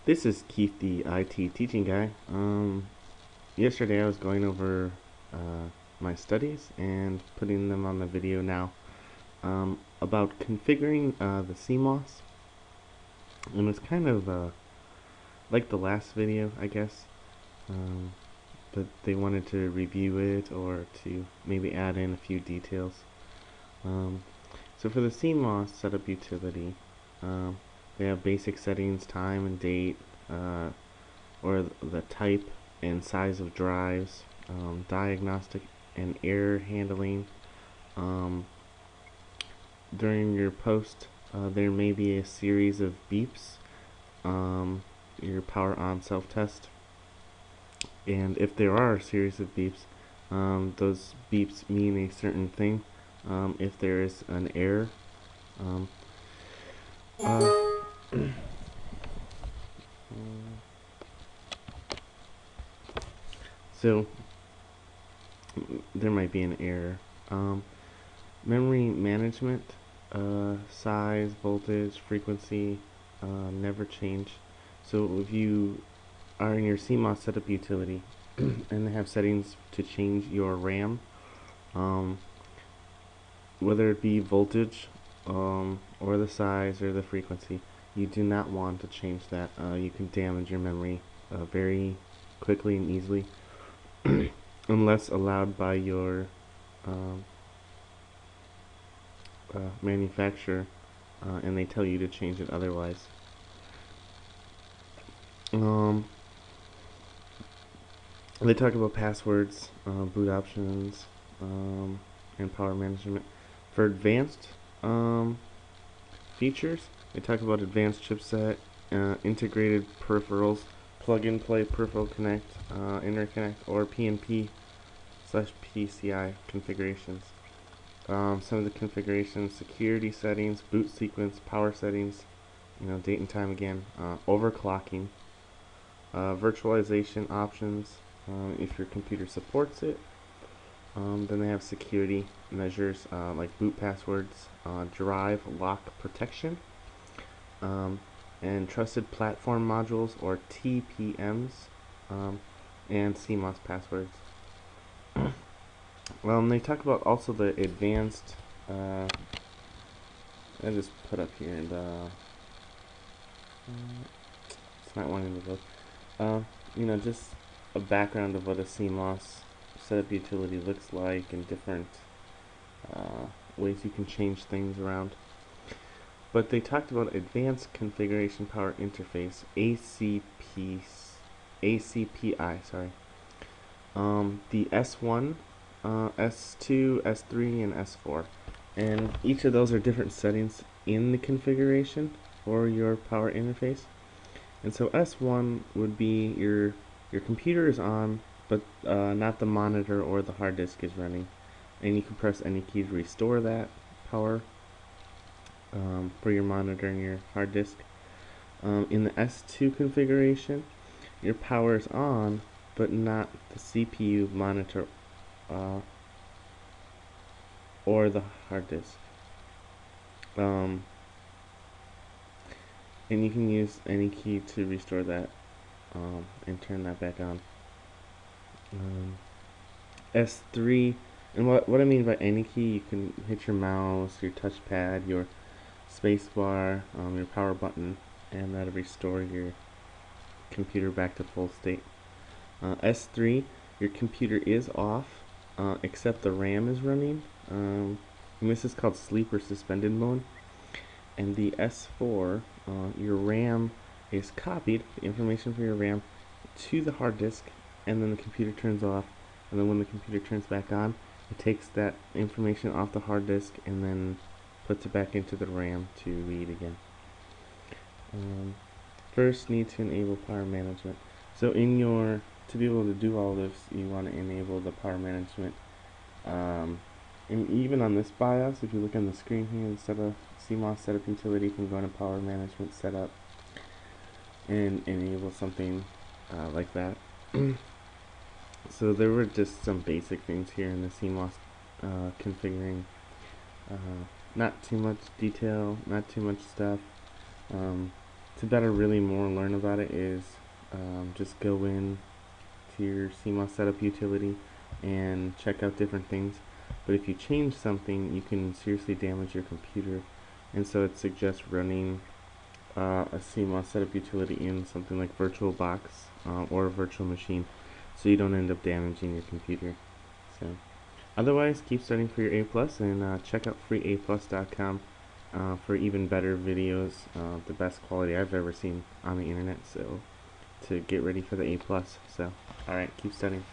This is Keith, the IT teaching guy. Yesterday I was going over my studies and putting them on the video now about configuring the CMOS. And it's kind of like the last video, I guess, um, but they wanted to review it or to maybe add in a few details. Um, so for the CMOS setup utility, um, they have basic settings, time and date, or the type and size of drives, diagnostic and error handling. Um, During your post, there may be a series of beeps, your power on self-test, and if there are a series of beeps, those beeps mean a certain thing. If there is an error, um, uh, so there might be an error. Memory management, size, voltage, frequency, never change. So if you are in your CMOS setup utility and they have settings to change your RAM, um, whether it be voltage or the size or the frequency, you do not want to change that. You can damage your memory very quickly and easily unless allowed by your um, manufacturer, and they tell you to change it otherwise. Um, they talk about passwords, boot options, and power management. For advanced features, they talk about advanced chipset, integrated peripherals, plug-and-play peripheral connect, interconnect, or PNP/PCI configurations. Some of the configurations: security settings, boot sequence, power settings, date and time again, overclocking, virtualization options, if your computer supports it. Then they have security measures like boot passwords, drive lock protection, um, and trusted platform modules or TPMs, and CMOS passwords. They talk about also the advanced. I just put up here the. It's not wanting to look. Just a background of what a CMOS setup utility looks like and different ways you can change things around. But they talked about Advanced Configuration Power Interface, ACPI, sorry. The S1, S2, S3, and S4. And each of those are different settings in the configuration for your power interface. And so S1 would be your computer is on, but not the monitor or the hard disk is running. And you can press any key to restore that power for your monitor and your hard disk. In the S2 configuration, your power is on, but not the CPU, monitor, or the hard disk. And you can use any key to restore that and turn that back on. S3, and what I mean by any key, you can hit your mouse, your touchpad, your spacebar, your power button, and that'll restore your computer back to full state. S3, your computer is off, except the RAM is running. And this is called sleep or suspended mode. And the S4, your RAM is copied, the information for your RAM, to the hard disk, and then the computer turns off. And then when the computer turns back on, it takes that information off the hard disk and then puts it back into the RAM to read again. First, need to enable power management. So to be able to do all this, you want to enable the power management. And even on this BIOS, if you look on the screen here, instead of CMOS setup utility, you can go into power management setup and enable something like that. So there were just some basic things here in the CMOS configuring. Not too much detail, not too much stuff. to better really more learn about it is just go in to your CMOS setup utility and check out different things. But if you change something, you can seriously damage your computer, and so it suggests running a CMOS setup utility in something like VirtualBox or a virtual machine, so you don't end up damaging your computer. So, otherwise, keep studying for your A+, and check out freeaplus.com for even better videos, the best quality I've ever seen on the internet. So, to get ready for the A+. So, alright, keep studying.